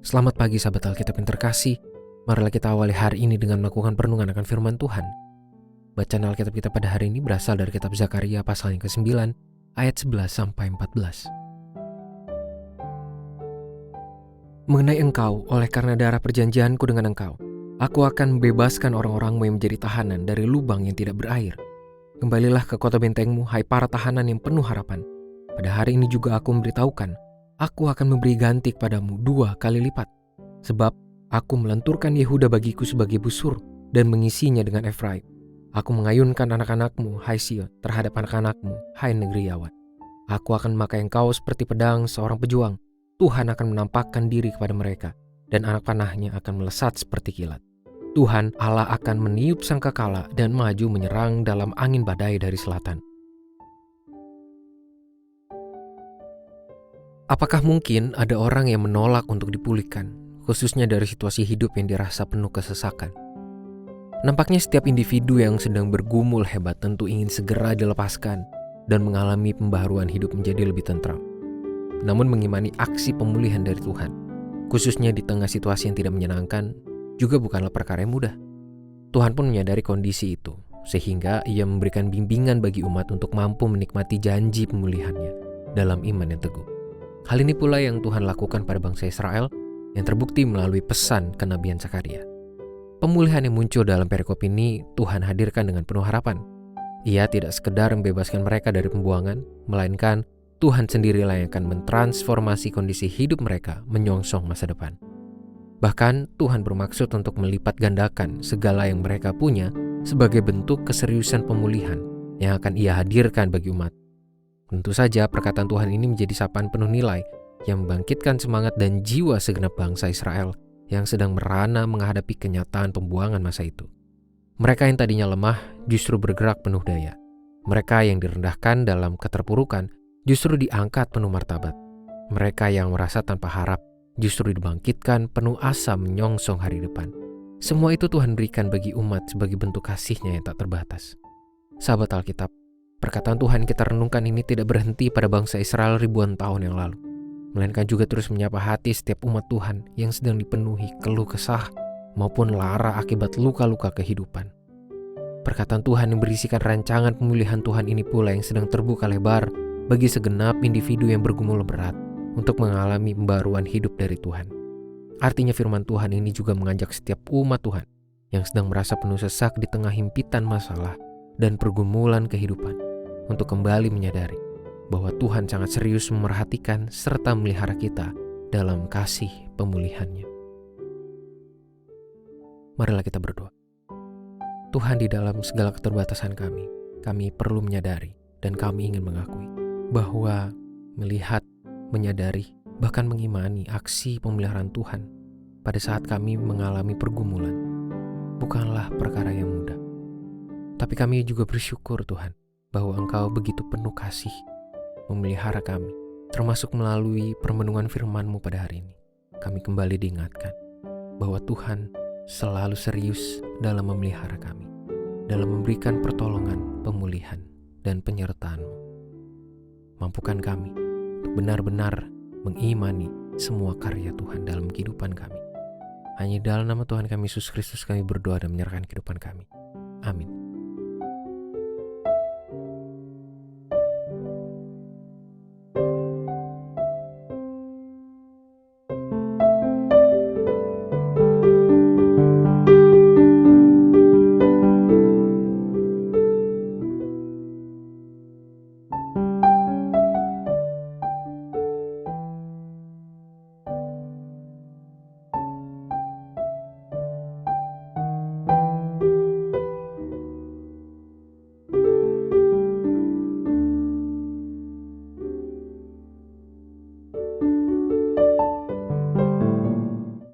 Selamat pagi sahabat Alkitab yang terkasih. Marilah kita awali hari ini dengan melakukan perenungan akan firman Tuhan. Bacaan Alkitab kita pada hari ini berasal dari kitab Zakaria pasal yang ke-9 ayat 11-14. Mengenai engkau, oleh karena darah perjanjianku dengan engkau, aku akan membebaskan orang-orangmu yang menjadi tahanan dari lubang yang tidak berair. Kembalilah ke kota bentengmu, hai para tahanan yang penuh harapan. Pada hari ini juga aku memberitahukan, aku akan memberi ganti kepadamu 2 kali lipat. Sebab aku melenturkan Yehuda bagiku sebagai busur dan mengisinya dengan Efraim. Aku mengayunkan anak-anakmu, hai Sion, terhadap anak-anakmu, hai negeri Yawan. Aku akan memakai engkau seperti pedang seorang pejuang. Tuhan akan menampakkan diri kepada mereka, dan anak panahnya akan melesat seperti kilat. Tuhan Allah akan meniup sangkakala dan maju menyerang dalam angin badai dari selatan. Apakah mungkin ada orang yang menolak untuk dipulihkan, khususnya dari situasi hidup yang dirasa penuh kesesakan? Nampaknya setiap individu yang sedang bergumul hebat tentu ingin segera dilepaskan dan mengalami pembaharuan hidup menjadi lebih tentram. Namun mengimani aksi pemulihan dari Tuhan, khususnya di tengah situasi yang tidak menyenangkan, juga bukanlah perkara yang mudah. Tuhan pun menyadari kondisi itu, sehingga Ia memberikan bimbingan bagi umat untuk mampu menikmati janji pemulihannya dalam iman yang teguh. Hal ini pula yang Tuhan lakukan pada bangsa Israel yang terbukti melalui pesan kenabian Zakaria. Pemulihan yang muncul dalam perikop ini Tuhan hadirkan dengan penuh harapan. Ia tidak sekedar membebaskan mereka dari pembuangan, melainkan Tuhan sendirilah yang akan mentransformasi kondisi hidup mereka menyongsong masa depan. Bahkan Tuhan bermaksud untuk melipat gandakan segala yang mereka punya sebagai bentuk keseriusan pemulihan yang akan Ia hadirkan bagi umat. Tentu saja perkataan Tuhan ini menjadi sapaan penuh nilai yang membangkitkan semangat dan jiwa segenap bangsa Israel yang sedang merana menghadapi kenyataan pembuangan masa itu. Mereka yang tadinya lemah justru bergerak penuh daya. Mereka yang direndahkan dalam keterpurukan justru diangkat penuh martabat. Mereka yang merasa tanpa harap justru dibangkitkan penuh asa menyongsong hari depan. Semua itu Tuhan berikan bagi umat sebagai bentuk kasih-Nya yang tak terbatas. Sahabat Alkitab, perkataan Tuhan kita renungkan ini tidak berhenti pada bangsa Israel ribuan tahun yang lalu, melainkan juga terus menyapa hati setiap umat Tuhan yang sedang dipenuhi keluh kesah maupun lara akibat luka-luka kehidupan. Perkataan Tuhan yang berisikan rancangan pemulihan Tuhan ini pula yang sedang terbuka lebar bagi segenap individu yang bergumul berat untuk mengalami pembaruan hidup dari Tuhan. Artinya firman Tuhan ini juga mengajak setiap umat Tuhan yang sedang merasa penuh sesak di tengah himpitan masalah dan pergumulan kehidupan untuk kembali menyadari bahwa Tuhan sangat serius memerhatikan serta melihara kita dalam kasih pemulihan-Nya. Marilah kita berdoa. Tuhan, di dalam segala keterbatasan kami perlu menyadari dan kami ingin mengakui bahwa melihat, menyadari, bahkan mengimani aksi pemeliharaan Tuhan pada saat kami mengalami pergumulan bukanlah perkara yang mudah. Tapi kami juga bersyukur Tuhan bahwa Engkau begitu penuh kasih memelihara kami, termasuk melalui permenungan firman-Mu pada hari ini. Kami kembali diingatkan bahwa Tuhan selalu serius dalam memelihara kami, dalam memberikan pertolongan, pemulihan, dan penyertaan-Mu. Mampukan kami untuk benar-benar mengimani semua karya Tuhan dalam kehidupan kami. Hanya dalam nama Tuhan kami Yesus Kristus kami berdoa dan menyerahkan kehidupan kami. Amin.